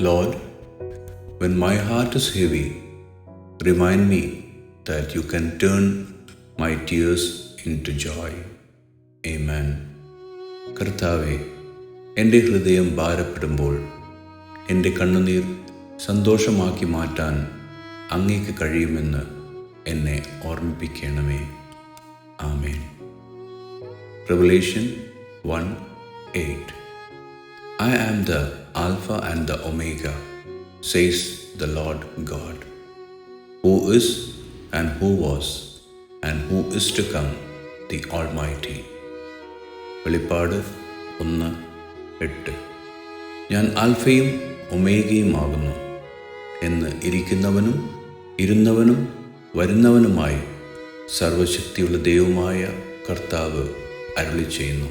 Lord, when my heart is heavy, remind me that you can turn my tears into joy. Amen. കർത്താവേ, എൻ്റെ ഹൃദയം ഭാരപ്പെടുമ്പോൾ എൻ്റെ കണ്ണുനീർ സന്തോഷമാക്കി മാറ്റാൻ അങ്ങേക്ക് കഴിയുമെന്ന് എന്നെ ഓർമ്മിപ്പിക്കണമേ. ആമേൻ. Revelation 1:8. I am the Alpha and the Omega, says the Lord God, who is and who was and who is to come, the Almighty. വെളിപ്പാട് 1:8. ഞാൻ ആൽഫയും ഒമേഗയും ആകുന്നു എന്ന് ഇരിക്കുന്നവനും ഇരുന്നവനും വരുന്നവനുമായി സർവശക്തിയുള്ള ദൈവമായ കർത്താവ് അരുളിച്ചെയ്യുന്നു.